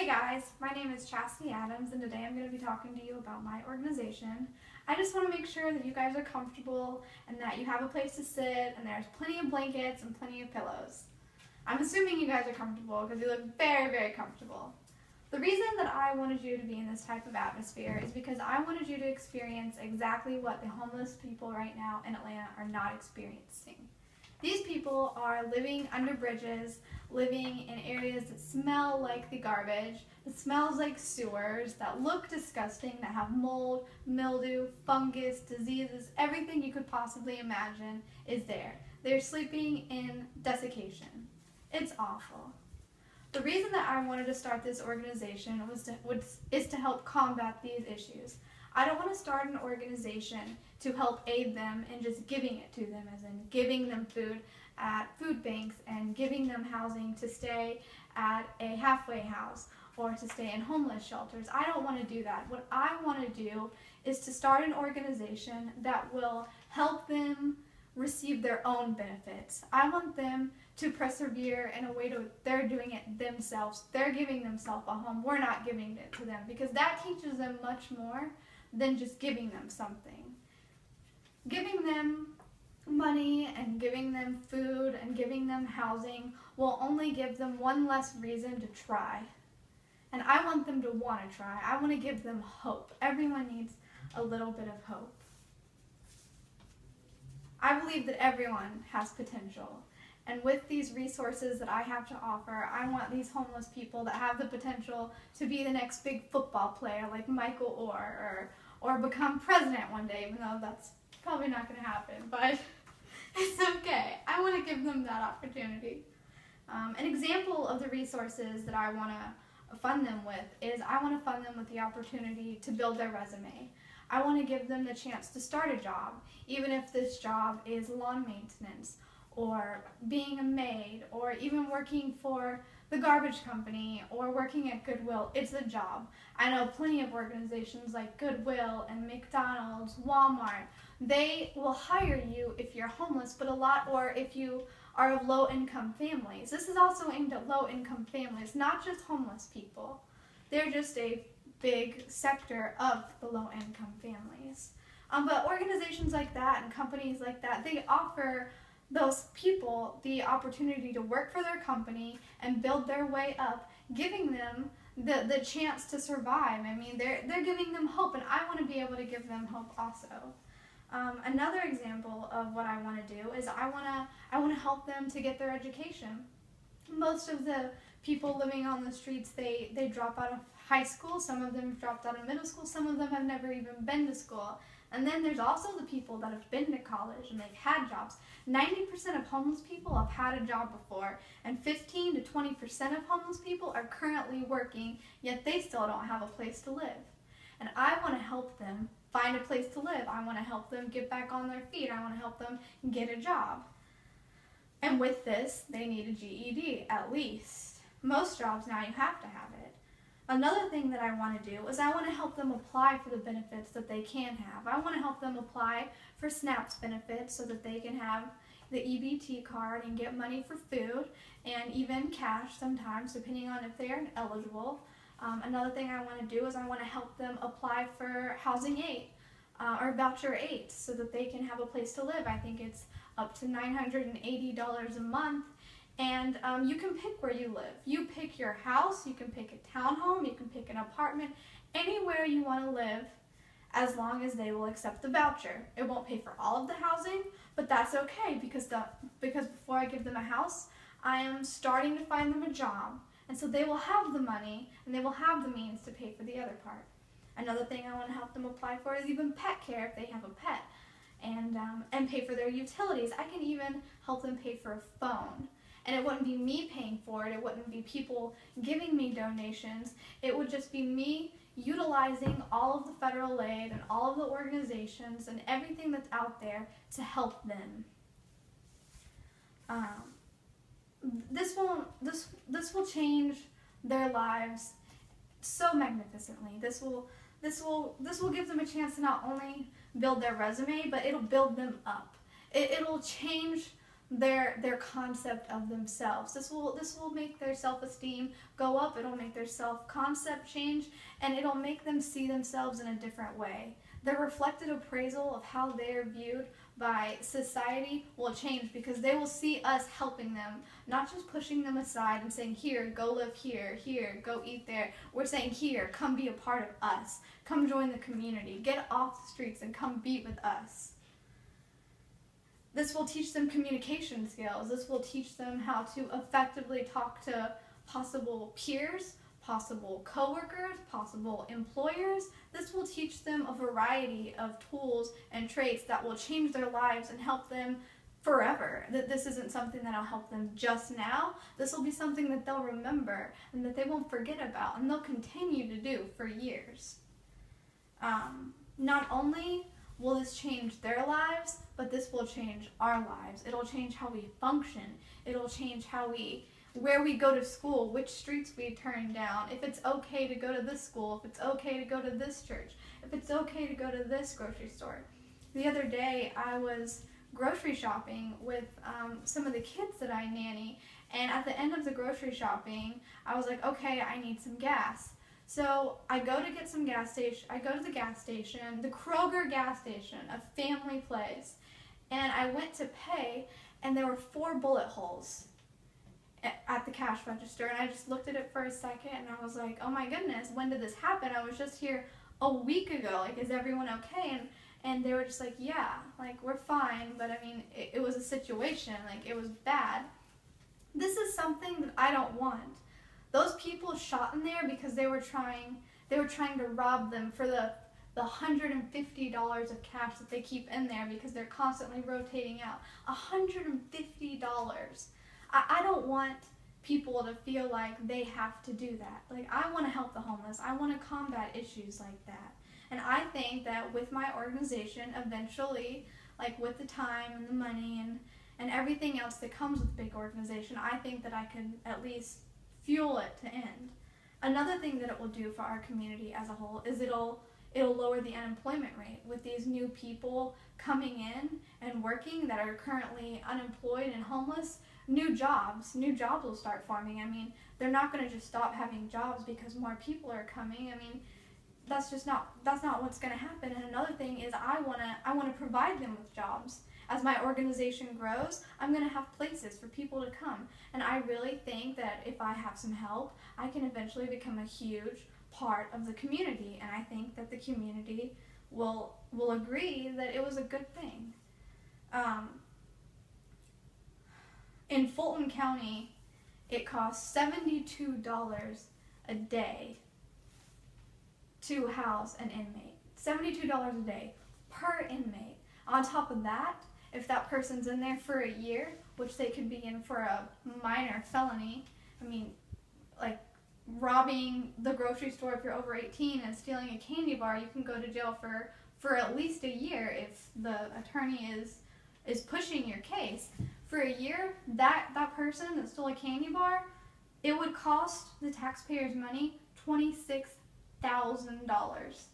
guys, my name is Chastity Adams, and today I'm going to be talking to you about my organization. I just want to make sure that you guys are comfortable and that you have a place to sit and there's plenty of blankets and plenty of pillows. I'm assuming you guys are comfortable because you look very, very comfortable. The reason that I wanted you to be in this type of atmosphere is because I wanted you to experience exactly what the homeless people right now in Atlanta are not experiencing. These people are living under bridges, living in areas that smell like the garbage, that smells like sewers, that look disgusting, that have mold, mildew, fungus, diseases, everything you could possibly imagine is there. They're sleeping in desiccation. It's awful. The reason that I wanted to start this organization is to help combat these issues. I don't want to start an organization to help aid them in just giving it to them, as in giving them food at food banks and giving them housing to stay at a halfway house or to stay in homeless shelters. I don't want to do that. What I want to do is to start an organization that will help them receive their own benefits. I want them to persevere in a way to they're doing it themselves. They're giving themselves a home. We're not giving it to them, because that teaches them much more than just giving them something. Giving them money and giving them food and giving them housing will only give them one less reason to try. And I want them to want to try. I want to give them hope. Everyone needs a little bit of hope. I believe that everyone has potential. And with these resources that I have to offer, I want these homeless people that have the potential to be the next big football player like Michael Orr, or become president one day, even though that's probably not going to happen, but it's okay. I want to give them that opportunity. An example of the resources that I want to fund them with is I want to fund them with the opportunity to build their resume. I want to give them the chance to start a job, even if this job is lawn maintenance, or being a maid, or even working for the garbage company, or working at Goodwill. It's a job. I know plenty of organizations like Goodwill and McDonald's, Walmart. They will hire you if you're homeless, or if you are of low-income families. This is also aimed at low-income families, not just homeless people. They're just a big sector of the low-income families. But organizations like that and companies like that, they offer those people the opportunity to work for their company and build their way up, giving them the chance to survive. I mean, they're giving them hope, and I want to be able to give them hope also. Another example of what I want to do is I want to help them to get their education. Most of the people living on the streets, they drop out of high school. Some of them have dropped out of middle school. Some of them have never even been to school. And then there's also the people that have been to college and they've had jobs. 90% of homeless people have had a job before, and 15 to 20% of homeless people are currently working, yet they still don't have a place to live. And I want to help them find a place to live. I want to help them get back on their feet. I want to help them get a job. And with this, they need a GED, at least. Most jobs now you have to have it. Another thing that I want to do is I want to help them apply for the benefits that they can have. I want to help them apply for SNAP's benefits so that they can have the EBT card and get money for food and even cash sometimes, depending on if they are eligible. Another thing I want to do is I want to help them apply for Housing Aid or Voucher 8 so that they can have a place to live. I think it's up to $980 a month. And you can pick where you live. You pick your house, you can pick a townhome, you can pick an apartment, anywhere you want to live, as long as they will accept the voucher. It won't pay for all of the housing, but that's okay, because before I give them a house, I am starting to find them a job. And so they will have the money, and they will have the means to pay for the other part. Another thing I want to help them apply for is even pet care if they have a pet, and pay for their utilities. I can even help them pay for a phone. And it wouldn't be me paying for it. It wouldn't be people giving me donations. It would just be me utilizing all of the federal aid and all of the organizations and everything that's out there to help them. This will change their lives so magnificently. This will give them a chance to not only build their resume, but it'll build them up. It'll change their concept of themselves. This will make their self-esteem go up, it'll make their self-concept change, and it'll make them see themselves in a different way. Their reflected appraisal of how they're viewed by society will change because they will see us helping them, not just pushing them aside and saying, here, go live here, here, go eat there. We're saying, here, come be a part of us. Come join the community. Get off the streets and come be with us. This will teach them communication skills. This will teach them how to effectively talk to possible peers, possible coworkers, possible employers. This will teach them a variety of tools and traits that will change their lives and help them forever. That this isn't something that'll help them just now. This will be something that they'll remember and that they won't forget about and they'll continue to do for years. Not only will this change their lives, but this will change our lives. It'll change how we function. It'll change where we go to school, which streets we turn down, if it's okay to go to this school, if it's okay to go to this church, if it's okay to go to this grocery store. The other day, I was grocery shopping with some of the kids that I nanny, and at the end of the grocery shopping, I was like, okay, I need some gas. So I go to get some gas station. I go to the gas station, the Kroger gas station, a family place, and I went to pay, and there were 4 bullet holes at the cash register, and I just looked at it for a second, and I was like, oh my goodness, when did this happen? I was just here a week ago. Like, is everyone okay? And they were just like, yeah, like, we're fine, but I mean, it was a situation, like, it was bad. This is something that I don't want. Those people shot in there because they were trying to rob them for the $150 of cash that they keep in there because they're constantly rotating out. $150. I don't want people to feel like they have to do that. Like, I want to help the homeless. I want to combat issues like that. And I think that with my organization, eventually, like with the time and the money and everything else that comes with a big organization, I think that I can at least fuel it to end. Another thing that it will do for our community as a whole is it'll lower the unemployment rate. With these new people coming in and working that are currently unemployed and homeless, new jobs will start forming. I mean, they're not going to just stop having jobs because more people are coming. I mean, that's not what's going to happen. And another thing is I want to provide them with jobs. As my organization grows, I'm going to have places for people to come. And I really think that if I have some help, I can eventually become a huge part of the community. And I think that the community will agree that it was a good thing. In Fulton County, it costs $72 a day to house an inmate. $72 a day per inmate. On top of that, if that person's in there for a year, which they could be in for a minor felony, I mean, like robbing the grocery store if you're over 18 and stealing a candy bar, you can go to jail for at least a year if the attorney is pushing your case. For a year, that person that stole a candy bar, it would cost the taxpayers money $26,000.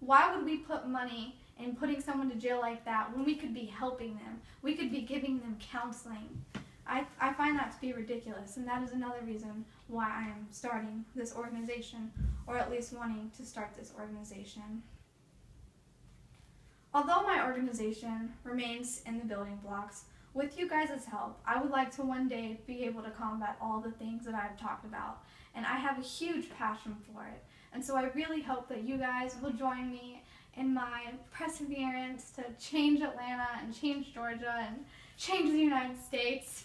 Why would we put money in putting someone to jail like that when we could be helping them? We could be giving them counseling. I find that to be ridiculous, and that is another reason why I am starting this organization, or at least wanting to start this organization. Although my organization remains in the building blocks, with you guys' help, I would like to one day be able to combat all the things that I've talked about, and I have a huge passion for it. And so I really hope that you guys will join me in my perseverance to change Atlanta and change Georgia and change the United States.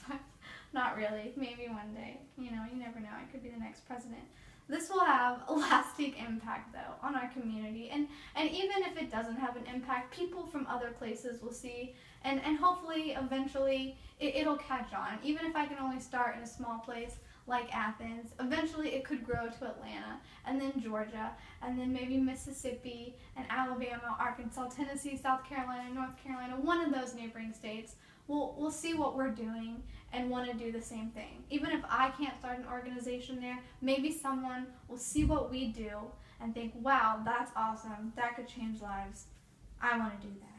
Not really, maybe one day. You know, you never know, I could be the next president. This will have a lasting impact, though, on our community. And even if it doesn't have an impact, people from other places will see, and hopefully, eventually, it'll catch on. Even if I can only start in a small place like Athens, eventually it could grow to Atlanta, and then Georgia, and then maybe Mississippi, and Alabama, Arkansas, Tennessee, South Carolina, North Carolina, one of those neighboring states. We'll see what we're doing and want to do the same thing. Even if I can't start an organization there, maybe someone will see what we do and think, wow, that's awesome. That could change lives. I want to do that.